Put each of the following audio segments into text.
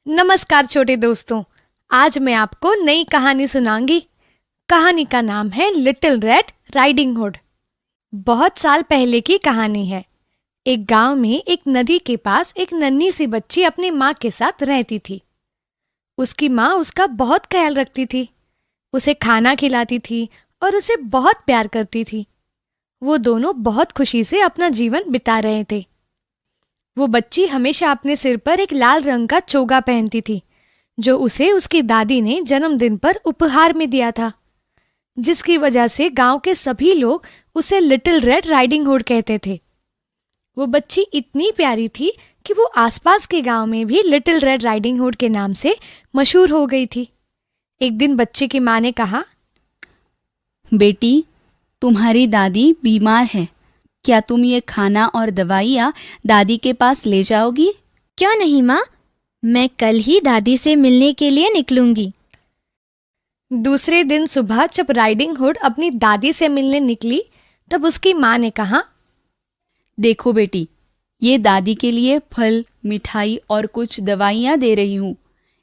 नमस्कार छोटे दोस्तों। आज मैं आपको नई कहानी सुनाऊंगी। कहानी का नाम है लिटिल रेड राइडिंग हुड। बहुत साल पहले की कहानी है। एक गांव में एक नदी के पास एक नन्ही सी बच्ची अपनी माँ के साथ रहती थी। उसकी माँ उसका बहुत ख्याल रखती थी, उसे खाना खिलाती थी और उसे बहुत प्यार करती थी। वो दोनों बहुत खुशी से अपना जीवन बिता रहे थे। वो बच्ची हमेशा अपने सिर पर एक लाल रंग का चोगा पहनती थी, जो उसे उसकी दादी ने जन्मदिन पर उपहार में दिया था, जिसकी वजह से गांव के सभी लोग उसे लिटिल रेड राइडिंग हुड कहते थे। वो बच्ची इतनी प्यारी थी कि वो आसपास के गांव में भी लिटिल रेड राइडिंग हुड के नाम से मशहूर हो गई थी। एक दिन बच्चे की माँ ने कहा, बेटी, तुम्हारी दादी बीमार है। क्या तुम ये खाना और दवाइयाँ दादी के पास ले जाओगी? क्यों नहीं माँ, मैं कल ही दादी से मिलने के लिए निकलूंगी। दूसरे दिन सुबह जब राइडिंग हुड अपनी दादी से मिलने निकली, तब उसकी माँ ने कहा, देखो बेटी, ये दादी के लिए फल, मिठाई और कुछ दवाइयाँ दे रही हूँ।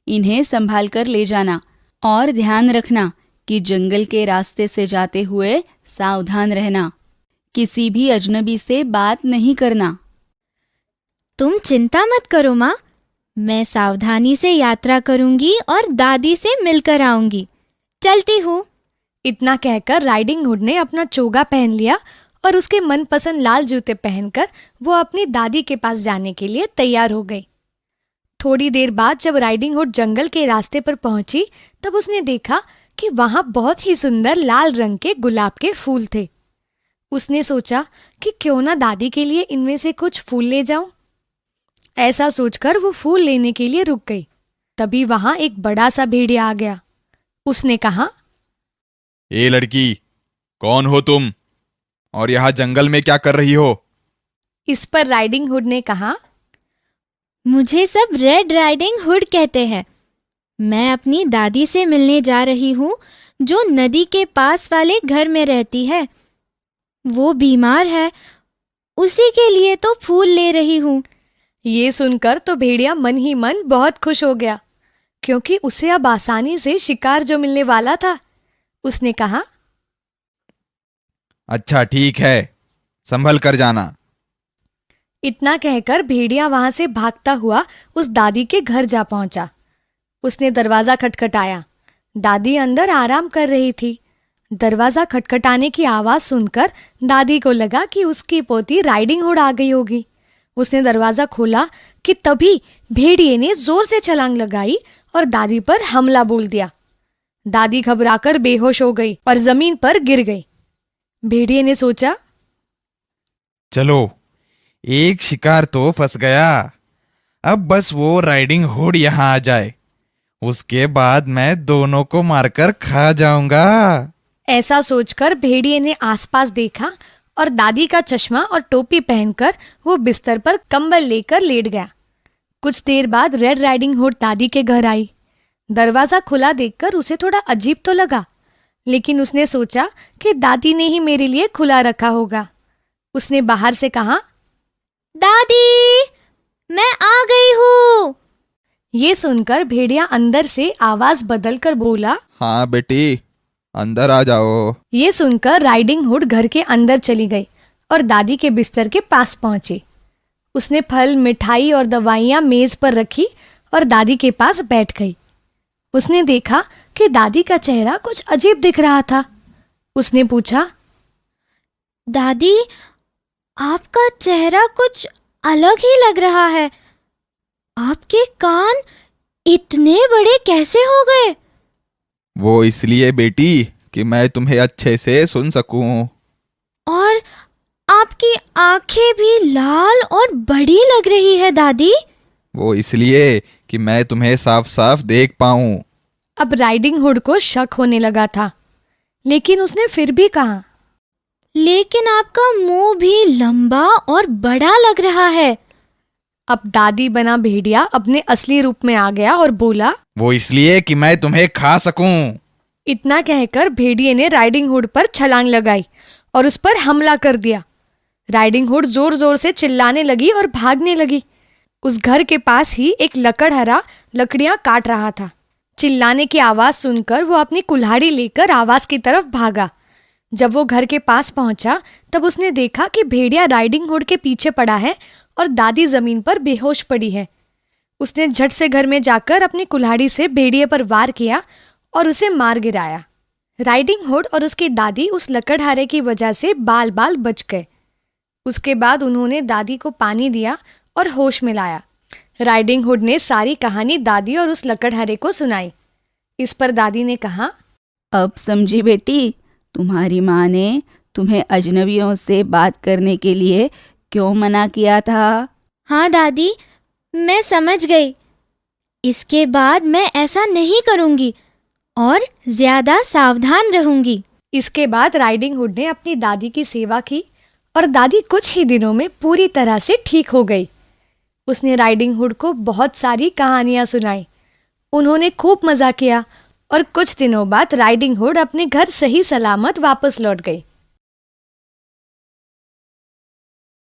इन्हें संभाल कर ले जाना और ध्यान रखना कि जंगल के रास्ते से जाते हुए सावधान रहना। किसी भी अजनबी से बात नहीं करना। तुम चिंता मत करो माँ, मैं सावधानी से यात्रा करूंगी और दादी से मिलकर आऊंगी। चलती हूँ। इतना कहकर राइडिंग हुड ने अपना चोगा पहन लिया और उसके मनपसंद लाल जूते पहनकर वो अपनी दादी के पास जाने के लिए तैयार हो गई। थोड़ी देर बाद जब राइडिंग हुड जंगल के रास्ते पर पहुंची, तब उसने देखा कि वहां बहुत ही सुंदर लाल रंग के गुलाब के फूल थे। उसने सोचा कि क्यों ना दादी के लिए इनमें से कुछ फूल ले जाऊं। ऐसा सोचकर वो फूल लेने के लिए रुक गई। तभी वहां एक बड़ा सा भेड़िया आ गया। उसने कहा, ए लड़की, कौन हो तुम और यहाँ जंगल में क्या कर रही हो? इस पर राइडिंग हुड ने कहा, मुझे सब रेड राइडिंग हुड कहते हैं। मैं अपनी दादी से मिलने जा रही हूँ, जो नदी के पास वाले घर में रहती है। वो बीमार है, उसी के लिए तो फूल ले रही हूँ। ये सुनकर तो भेड़िया मन ही मन बहुत खुश हो गया, क्योंकि उसे अब आसानी से शिकार जो मिलने वाला था। उसने कहा, अच्छा ठीक है, संभल कर जाना। इतना कहकर भेड़िया वहां से भागता हुआ उस दादी के घर जा पहुंचा। उसने दरवाजा खटखटाया। दादी अंदर आराम कर रही थी। दरवाजा खटखटाने की आवाज सुनकर दादी को लगा कि उसकी पोती राइडिंग हुड आ गई होगी। उसने दरवाजा खोला कि तभी भेड़िए ने जोर से छलांग लगाई और दादी पर हमला बोल दिया। दादी घबराकर बेहोश हो गई और जमीन पर गिर गई। भेड़िए ने सोचा, चलो, एक शिकार तो फंस गया। अब बस वो राइडिंग हुड यहाँ आ जाए, उसके बाद मैं दोनों को मारकर खा जाऊंगा। ऐसा सोचकर भेड़िए ने आसपास देखा और दादी का चश्मा और टोपी पहनकर वो बिस्तर पर कंबल लेकर लेट गया। कुछ देर बाद रेड राइडिंग हुड दादी के घर आई। दरवाजा खुला देखकर उसे थोड़ा अजीब तो लगा, लेकिन उसने सोचा कि दादी ने ही मेरे लिए खुला रखा होगा। उसने बाहर से कहा, दादी, मैं आ गई हूँ। ये सुनकर भेड़िया अंदर से आवाज बदलकर बोला, हाँ बेटी, अंदर आ जाओ। ये सुनकर राइडिंग हुड घर के अंदर चली गई और दादी के बिस्तर के पास पहुंची। उसने फल, मिठाई और दवाइयां मेज पर रखी और दादी के पास बैठ गई। उसने देखा कि दादी का चेहरा कुछ अजीब दिख रहा था। उसने पूछा, दादी, आपका चेहरा कुछ अलग ही लग रहा है। आपके कान इतने बड़े कैसे हो गए? वो इसलिए बेटी कि मैं तुम्हें अच्छे से सुन सकूं। और आपकी आंखें भी लाल और बड़ी लग रही है दादी। वो इसलिए कि मैं तुम्हें साफ साफ देख पाऊं। अब राइडिंग हुड को शक होने लगा था, लेकिन उसने फिर भी कहा, लेकिन आपका मुंह भी लंबा और बड़ा लग रहा है। अब दादी बना भेड़िया अपने असली रूप में आ गया और बोला, वो इसलिए कि मैं तुम्हें खा सकूं। इतना कहकर भेड़िए ने राइडिंग हुड पर छलांग लगाई और उस पर हमला कर दिया। राइडिंग हुड जोर जोर से चिल्लाने लगी और भागने लगी। उस घर के पास ही एक लकड़हरा लकड़ियां काट रहा था। चिल्लाने की आवाज सुनकर वो अपनी कुल्हाड़ी लेकर आवाज की तरफ भागा। जब वो घर के पास पहुंचा तब उसने देखा कि भेड़िया राइडिंग हुड के पीछे पड़ा है और दादी जमीन पर बेहोश पड़ी है। उसने झट से घर में जाकर अपनी कुल्हाड़ी से भेड़िए पर वार किया और उसे मार गिराया। राइडिंग हुड और उसकी दादी उस लकड़हारे की वजह से बाल बाल बच गए। उसके बाद उन्होंने दादी को पानी दिया और होश में लाया। राइडिंग हुड ने सारी कहानी दादी और उस लकड़हारे को सुनाई। इस पर दादी ने कहा, अब समझी बेटी, तुम्हारी माँ ने तुम्हें अजनबियों से बात करने के लिए क्यों मना किया था? हाँ दादी, मैं समझ गई। इसके बाद मैं ऐसा नहीं करूंगी और ज्यादा सावधान रहूंगी। इसके बाद राइडिंग हुड ने अपनी दादी की सेवा की और दादी कुछ ही दिनों में पूरी तरह से ठीक हो गई। उसने राइडिंग हुड को बहुत सारी कहानियां सुनाई। उन्होंने खूब मजा किया और कुछ दिनों बाद राइडिंग हुड अपने घर सही सलामत वापस लौट गई।